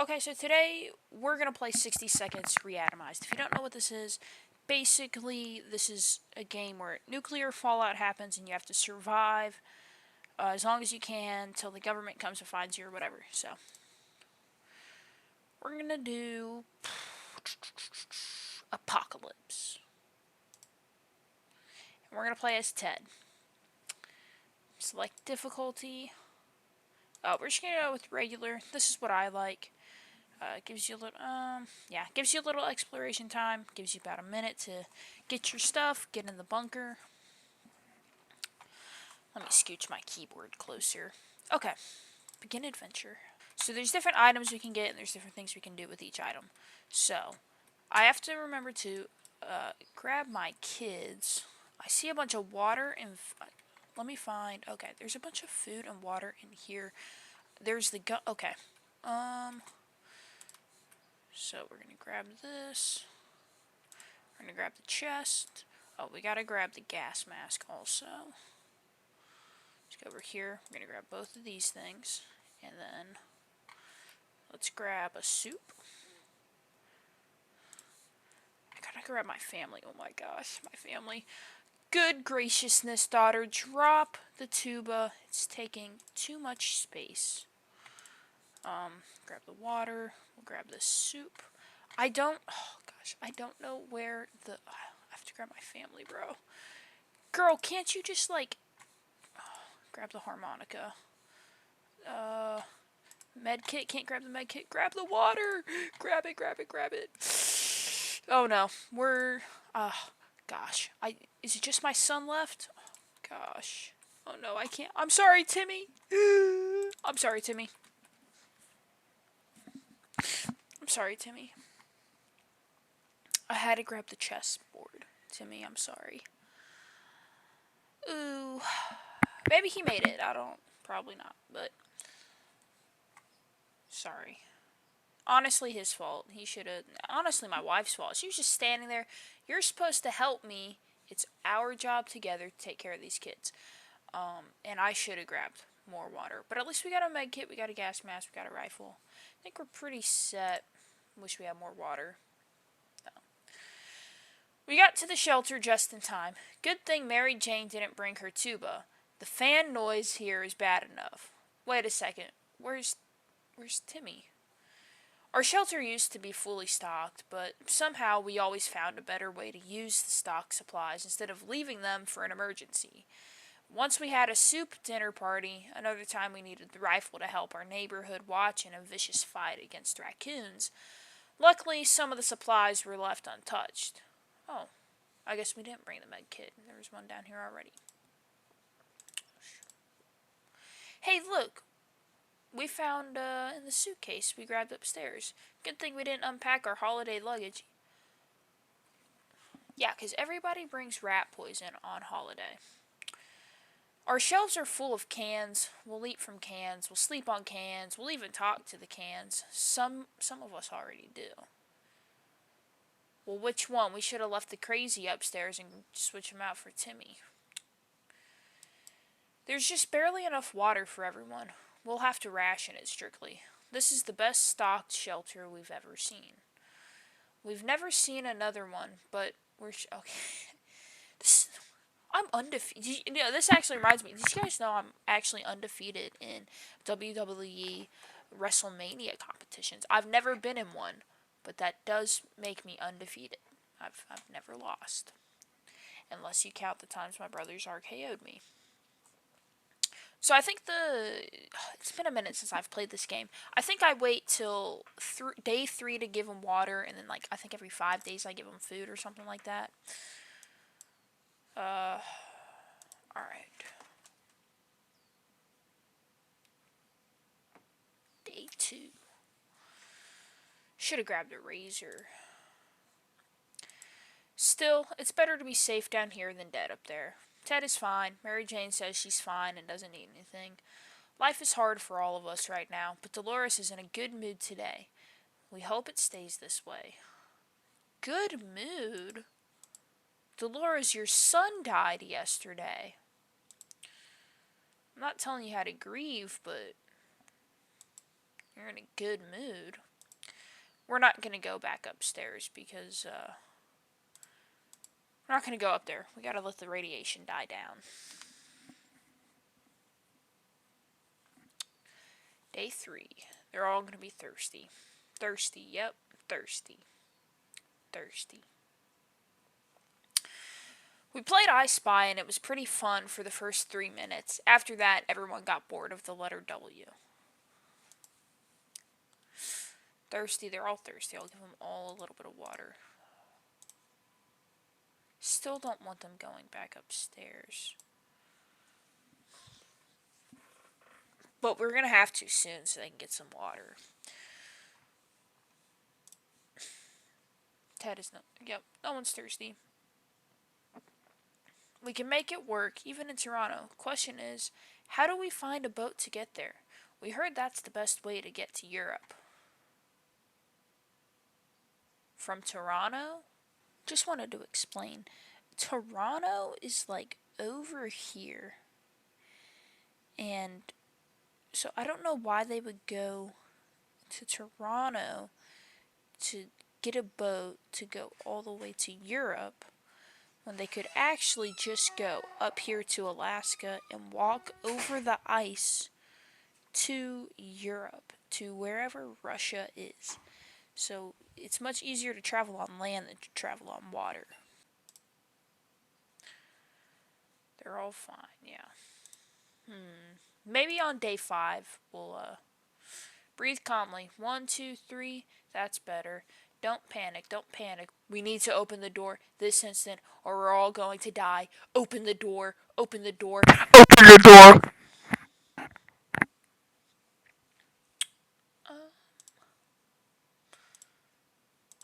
Okay, so today we're going to play 60 Seconds Reatomized. If you don't know what this is, basically this is a game where nuclear fallout happens and you have to survive as long as you can till the government comes and finds you or whatever. So, we're going to do Apocalypse. And we're going to play as Ted. Select difficulty. We're just going to go with regular. This is what I like. Gives you a little, gives you a little exploration time. Gives you about a minute to get your stuff, get in the bunker. Let me scooch my keyboard closer. Okay, begin adventure. So there's different items we can get, and there's different things we can do with each item. So, I have to remember to grab my kids. I see a bunch of water and... let me find... Okay, there's a bunch of food and water in here. There's the gun... Okay. So we're going to grab this. We're going to grab the chest. Oh, we got to grab the gas mask also. Let's go over here. We're going to grab both of these things. And then let's grab a soup. I got to grab my family. Oh my gosh, my family. Good graciousness, daughter. Drop the tuba. It's taking too much space. Grab the water. We'll grab the soup. I don't know where the... I have to grab my family, bro. Girl, can't you just, like... grab the harmonica. Med kit, can't grab the med kit. Grab the water! Grab it, grab it, grab it. Oh, no. We're... gosh. Is it just my son left? Oh, gosh. Oh, no, I can't... I'm sorry, Timmy. I'm sorry, Timmy. I'm sorry, Timmy. I had to grab the chessboard. Timmy, I'm sorry. Ooh. Maybe he made it. Probably not, but... sorry. Honestly, his fault. He should have... honestly, my wife's fault. She was just standing there. You're supposed to help me. It's our job together to take care of these kids. And I should have grabbed more water. But at least we got a med kit, we got a gas mask, we got a rifle. I think we're pretty set. Wish we had more water. No. We got to the shelter just in time. Good thing Mary Jane didn't bring her tuba. The fan noise here is bad enough. Wait a second. Where's Timmy? Our shelter used to be fully stocked, but somehow we always found a better way to use the stock supplies instead of leaving them for an emergency. Once we had a soup dinner party, another time we needed the rifle to help our neighborhood watch in a vicious fight against raccoons. Luckily, some of the supplies were left untouched. Oh, I guess we didn't bring the med kit. There was one down here already. Hey, look! We found in the suitcase we grabbed upstairs. Good thing we didn't unpack our holiday luggage. Yeah, because everybody brings rat poison on holiday. Our shelves are full of cans. We'll eat from cans. We'll sleep on cans. We'll even talk to the cans. Some of us already do. Well, which one? We should have left the crazy upstairs and switch him out for Timmy. There's just barely enough water for everyone. We'll have to ration it strictly. This is the best stocked shelter we've ever seen. We've never seen another one, but we're... okay. I'm undefeated. You know, this actually reminds me. Did you guys know I'm actually undefeated in WWE WrestleMania competitions? I've never been in one, but that does make me undefeated. I've never lost. Unless you count the times my brothers RKO'd me. So I think it's been a minute since I've played this game. I think I wait till day 3 to give them water, and then I think every 5 days I give them food or something like that. Alright. Day 2. Should have grabbed a razor. Still, it's better to be safe down here than dead up there. Ted is fine. Mary Jane says she's fine and doesn't need anything. Life is hard for all of us right now, but Dolores is in a good mood today. We hope it stays this way. Good mood? Dolores, your son died yesterday. I'm not telling you how to grieve, but you're in a good mood. we're not going to go back upstairs because we're not going to go up there. We got to let the radiation die down. Day 3. They're all going to be thirsty. Thirsty, yep, thirsty. Thirsty. We played I Spy and it was pretty fun for the first 3 minutes. After that, everyone got bored of the letter W. Thirsty, they're all thirsty. I'll give them all a little bit of water. Still don't want them going back upstairs. But we're going to have to soon so they can get some water. Ted is not. Yep, no one's thirsty. We can make it work, even in Toronto. Question is, how do we find a boat to get there? We heard that's the best way to get to Europe. From Toronto? Just wanted to explain. Toronto is like over here. And so I don't know why they would go to Toronto to get a boat to go all the way to Europe when they could actually just go up here to Alaska and walk over the ice to Europe, to wherever Russia is. So it's much easier to travel on land than to travel on water. They're all fine, yeah. Maybe on day 5 we'll breathe calmly. 1, 2, 3. That's better. Don't panic. Don't panic. We need to open the door this instant or we're all going to die. Open the door. Open the door. Open the door.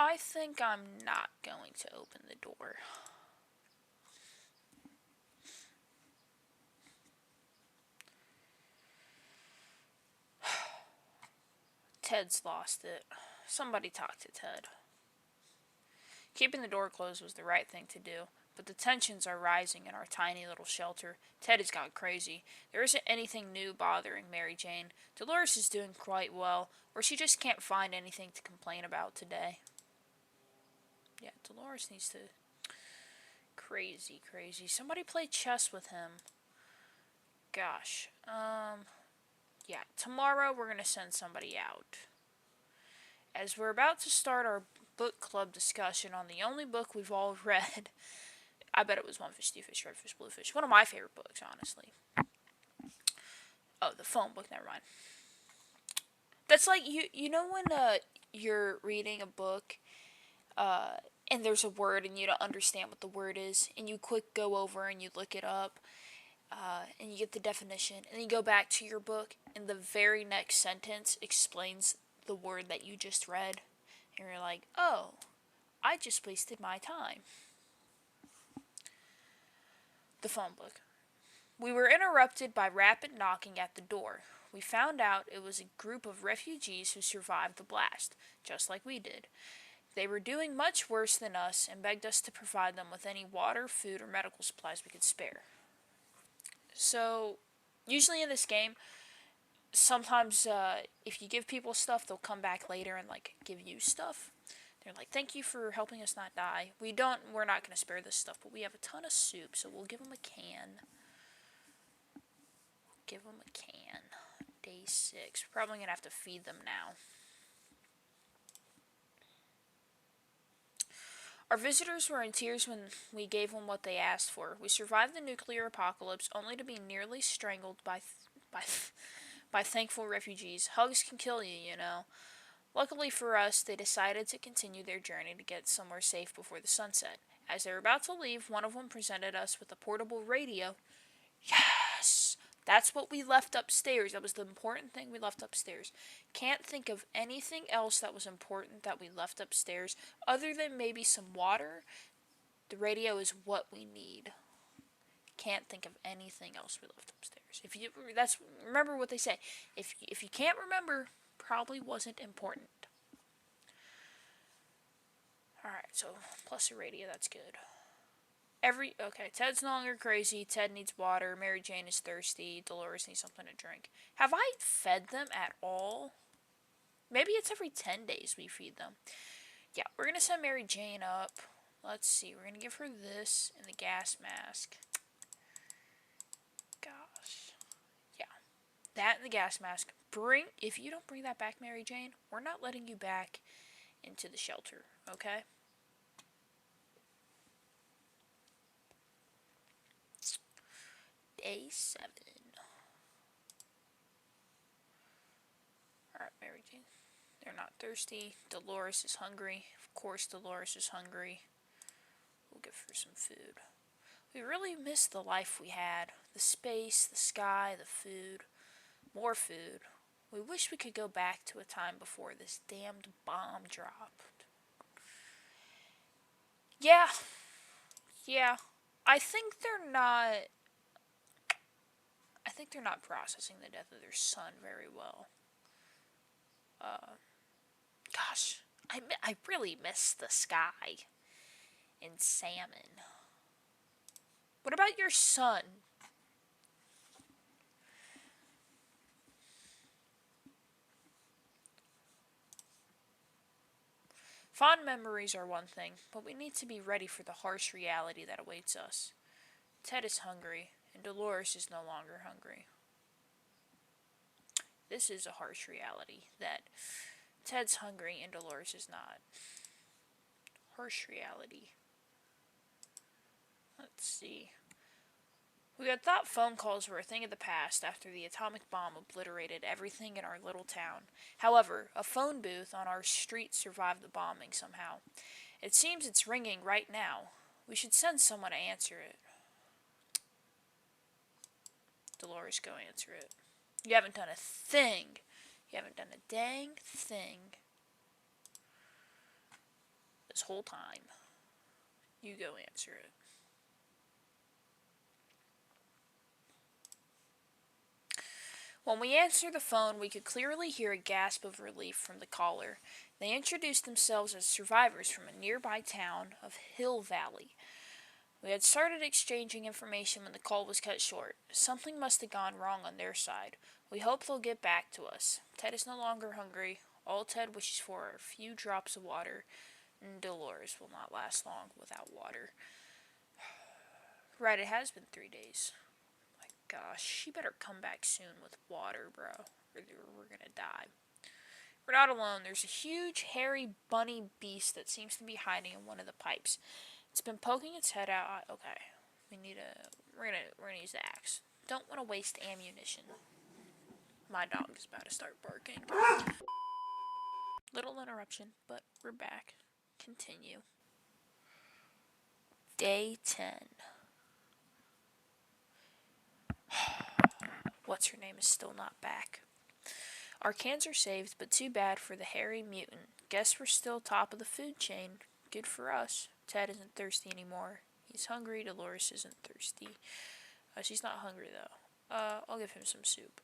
I think I'm not going to open the door. Ted's lost it. Somebody talk to Ted. Keeping the door closed was the right thing to do, but the tensions are rising in our tiny little shelter. Ted has gone crazy. There isn't anything new bothering Mary Jane. Dolores is doing quite well, or she just can't find anything to complain about today. Yeah, Dolores needs to... Crazy. Somebody play chess with him. Gosh. Yeah, tomorrow we're going to send somebody out. As we're about to start our book club discussion on the only book we've all read. I bet it was One Fish, Two Fish, Red Fish, Blue Fish. One of my favorite books, honestly. Oh, the phone book, never mind. That's like, you know when you're reading a book and there's a word and you don't understand what the word is, and you quick go over and you look it up, and you get the definition, and then you go back to your book, and the very next sentence explains the word that you just read, and you're like, oh, I just wasted my time. The phone book. We were interrupted by rapid knocking at the door. We found out it was a group of refugees who survived the blast, just like we did. They were doing much worse than us and begged us to provide them with any water, food, or medical supplies we could spare. So, usually in this game, sometimes if you give people stuff, they'll come back later and like give you stuff. They're like, thank you for helping us not die. We're not going to spare this stuff, but we have a ton of soup, so we'll give them a can. Give them a can. Day 6. We're probably going to have to feed them now. Our visitors were in tears when we gave them what they asked for. We survived the nuclear apocalypse only to be nearly strangled by thankful refugees. Hugs can kill you, you know. Luckily for us, they decided to continue their journey to get somewhere safe before the sunset. As they were about to leave, one of them presented us with a portable radio. Yes! That's what we left upstairs. That was the important thing we left upstairs. Can't think of anything else that was important that we left upstairs other than maybe some water. The radio is what we need. Can't think of anything else we left upstairs. Remember what they say. If you can't remember, probably wasn't important. Alright, so plus a radio, that's good. Okay, Ted's no longer crazy. Ted needs water. Mary Jane is thirsty. Dolores needs something to drink. Have I fed them at all? Maybe it's every 10 days we feed them. Yeah, we're going to send Mary Jane up. Let's see. We're going to give her this and the gas mask. Gosh. Yeah. That and the gas mask. If you don't bring that back, Mary Jane, we're not letting you back into the shelter, okay? Day 7. Alright, Mary Jane. They're not thirsty. Dolores is hungry. Of course, Dolores is hungry. We'll give her some food. We really miss the life we had. The space, the sky, the food. More food. We wish we could go back to a time before this damned bomb dropped. Yeah. Yeah. I think they're not... I think they're not processing the death of their son very well. Gosh, I really miss the sky and salmon. What about your son? Fond memories are one thing, but we need to be ready for the harsh reality that awaits us. Ted is hungry, and Dolores is no longer hungry. This is a harsh reality, that Ted's hungry and Dolores is not. Harsh reality. Let's see. We had thought phone calls were a thing of the past after the atomic bomb obliterated everything in our little town. However, a phone booth on our street survived the bombing somehow. It seems it's ringing right now. We should send someone to answer it. Dolores, go answer it. You haven't done a thing. You haven't done a dang thing this whole time. You go answer it. When we answered the phone, we could clearly hear a gasp of relief from the caller. They introduced themselves as survivors from a nearby town of Hill Valley. We had started exchanging information when the call was cut short. Something must have gone wrong on their side. We hope they'll get back to us. Ted is no longer hungry. All Ted wishes for are a few drops of water, and Dolores will not last long without water. Right, it has been 3 days. My gosh, she better come back soon with water, bro, or we're gonna die. We're not alone. There's a huge, hairy, bunny beast that seems to be hiding in one of the pipes. It's been poking its head out. Okay, we're gonna use the axe. Don't want to waste ammunition. My dog is about to start barking. Little interruption, but we're back. Continue. Day 10. What's her name is still not back. Our cans are saved, but too bad for the hairy mutant. Guess we're still top of the food chain. Good for us. Ted isn't thirsty anymore. He's hungry. Dolores isn't thirsty. She's not hungry, though. I'll give him some soup.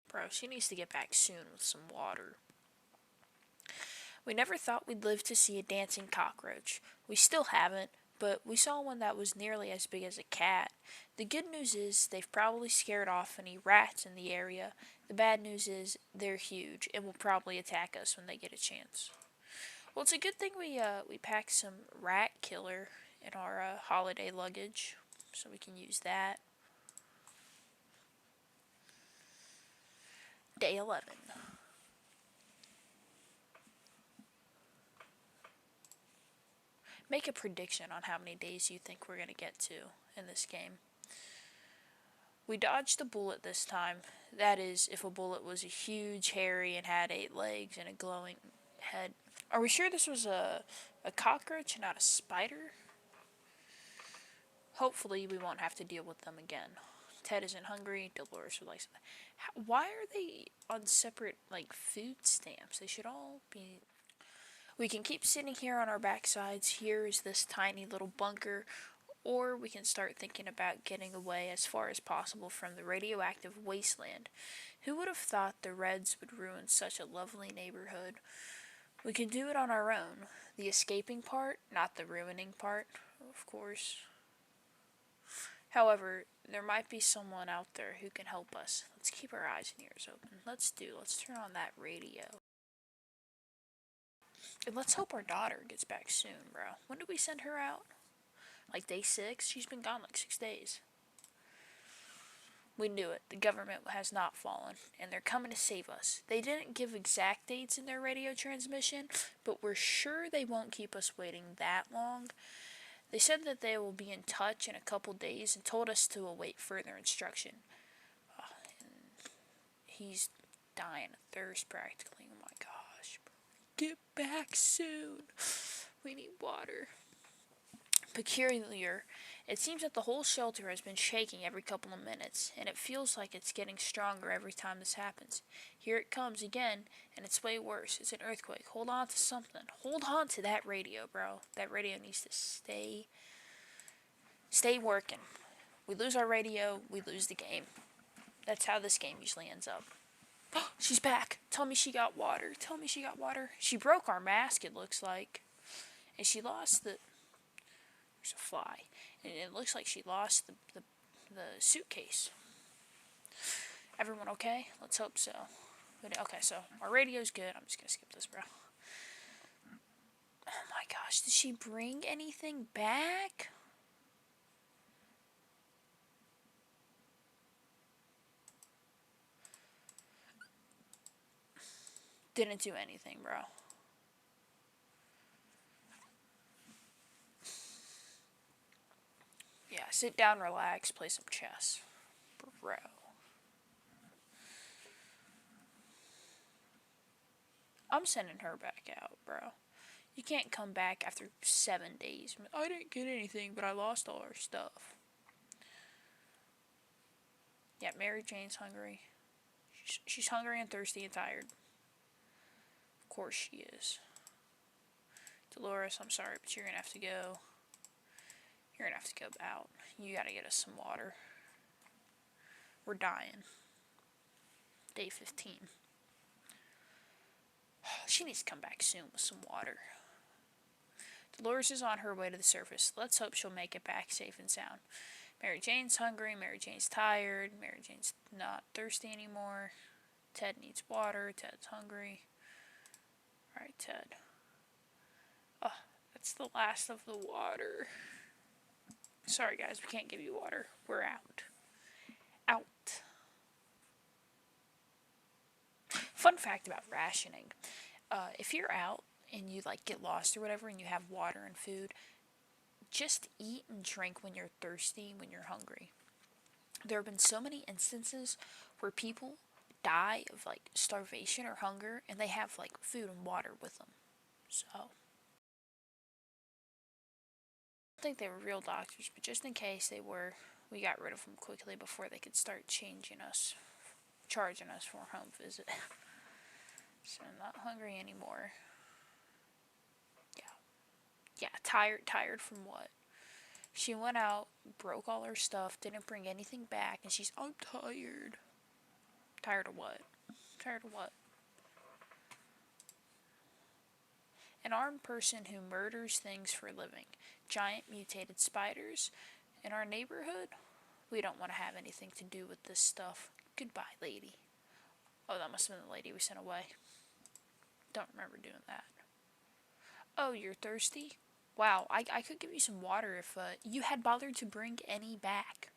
Bro, she needs to get back soon with some water. We never thought we'd live to see a dancing cockroach. We still haven't, but we saw one that was nearly as big as a cat. The good news is they've probably scared off any rats in the area. The bad news is they're huge and will probably attack us when they get a chance. Well, it's a good thing we packed some rat killer in our holiday luggage, so we can use that. Day 11. Make a prediction on how many days you think we're going to get to in this game. We dodged a bullet this time. That is, if a bullet was a huge, hairy, and had 8 legs and a glowing head. Are we sure this was a cockroach and not a spider? Hopefully we won't have to deal with them again. Ted isn't hungry. Dolores would like something. Why are they on separate, food stamps? They should all be... We can keep sitting here on our backsides. Here is this tiny little bunker. Or we can start thinking about getting away as far as possible from the radioactive wasteland. Who would have thought the Reds would ruin such a lovely neighborhood? We can do it on our own. The escaping part, not the ruining part, of course. However, there might be someone out there who can help us. Let's keep our eyes and ears open. Let's turn on that radio. And let's hope our daughter gets back soon, bro. When did we send her out? Like day 6? She's been gone like 6 days. We knew it. The government has not fallen, and they're coming to save us. They didn't give exact dates in their radio transmission, but we're sure they won't keep us waiting that long. They said that they will be in touch in a couple days and told us to await further instruction. He's dying of thirst practically. Oh my gosh. Get back soon. We need water. Peculiar, it seems that the whole shelter has been shaking every couple of minutes, and it feels like it's getting stronger every time this happens. Here it comes again, and it's way worse. It's an earthquake. Hold on to something. Hold on to that radio, bro. That radio needs to stay working. We lose our radio, we lose the game. That's how this game usually ends up. She's back. Tell me she got water. Tell me she got water. She broke our mask, it looks like. And she lost the... There's a fly. And it looks like she lost the suitcase. Everyone okay? Let's hope so. Okay, so our radio's good. I'm just gonna skip this, bro. Oh my gosh, did she bring anything back? Didn't do anything, bro. Yeah, sit down, relax, play some chess. Bro. I'm sending her back out, bro. You can't come back after 7 days. I didn't get anything, but I lost all our stuff. Yeah, Mary Jane's hungry. She's hungry and thirsty and tired. Of course she is. Dolores, I'm sorry, but you're gonna have to go. You're gonna have to go out. You gotta get us some water. We're dying. Day 15. She needs to come back soon with some water. Dolores is on her way to the surface. Let's hope she'll make it back safe and sound. Mary Jane's hungry. Mary Jane's tired. Mary Jane's not thirsty anymore. Ted needs water. Ted's hungry. Alright, Ted. Oh, that's the last of the water. Sorry, guys, we can't give you water. We're out. Out. Fun fact about rationing. If you're out and you get lost or whatever and you have water and food, just eat and drink when you're thirsty, when you're hungry. There have been so many instances where people die of starvation or hunger and they have food and water with them. So I don't think they were real doctors, but just in case they were, we got rid of them quickly before they could start charging us for a home visit. So I'm not hungry anymore. Yeah, tired from what? She went out, broke all her stuff, didn't bring anything back, and I'm tired. Tired of what? Tired of what? An armed person who murders things for a living. Giant mutated spiders. In our neighborhood? We don't want to have anything to do with this stuff. Goodbye, lady. Oh, that must have been the lady we sent away. Don't remember doing that. Oh, you're thirsty? Wow, I could give you some water if you had bothered to bring any back.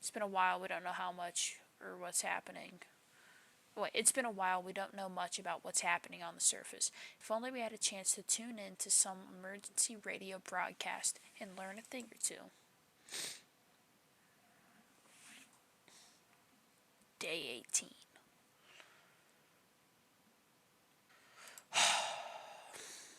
It's been a while, we don't know how much or what's happening. Wait, it's been a while, we don't know much about what's happening on the surface. If only we had a chance to tune in to some emergency radio broadcast and learn a thing or two. Day 18.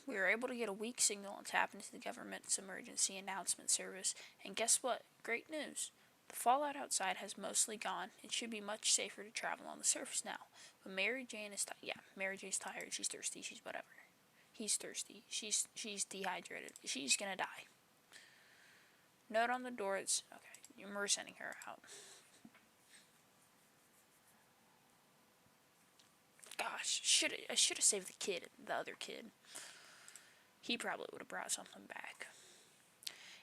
We were able to get a weak signal and tap into the government's emergency announcement service, and guess what? Great news. The fallout outside has mostly gone. It should be much safer to travel on the surface now. But Mary Jane is Mary Jane's tired. She's thirsty. She's whatever. He's thirsty. She's dehydrated. She's gonna die. Note on the door. It's okay. We're sending her out. Gosh, I should have saved the other kid. He probably would have brought something back.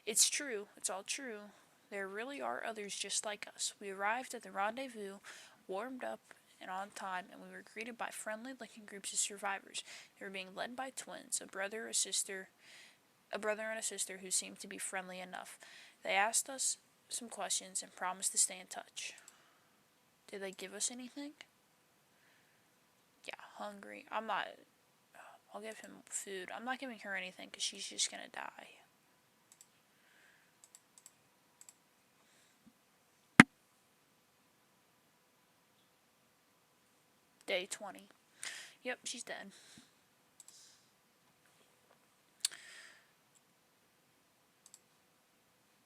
It's true. It's all true. There really are others just like us. We arrived at the rendezvous, warmed up and on time, and we were greeted by friendly looking groups of survivors. They were being led by twins, a brother and a sister who seemed to be friendly enough. They asked us some questions and promised to stay in touch. Did they give us anything? Yeah, hungry. I'm not. I'll give him food. I'm not giving her anything because she's just gonna die. Day 20. Yep, she's dead.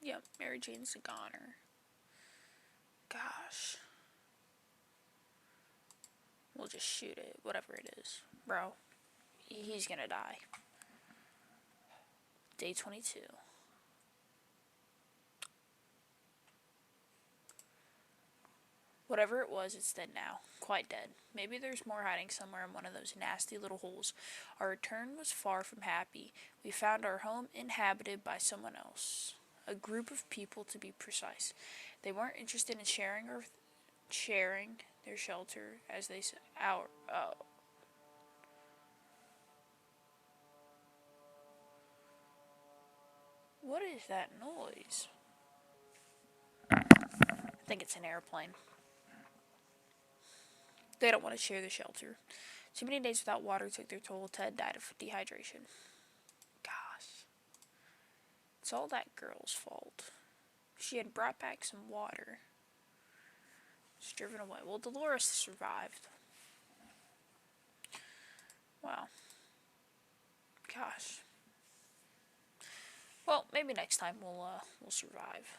Yep, Mary Jane's a goner. Gosh. We'll just shoot it, whatever it is. Bro, he's gonna die. Day 22. Whatever it was, it's dead now. Quite dead. Maybe there's more hiding somewhere in one of those nasty little holes. Our return was far from happy. We found our home inhabited by someone else. A group of people, to be precise. They weren't interested in sharing their shelter as they said. Our oh. What is that noise? I think it's an airplane. They don't want to share the shelter. Too many days without water took their toll. Ted died of dehydration. Gosh. It's all that girl's fault. She had brought back some water. It's driven away. Well, Dolores survived. Wow. Gosh. Well, maybe next time we'll survive.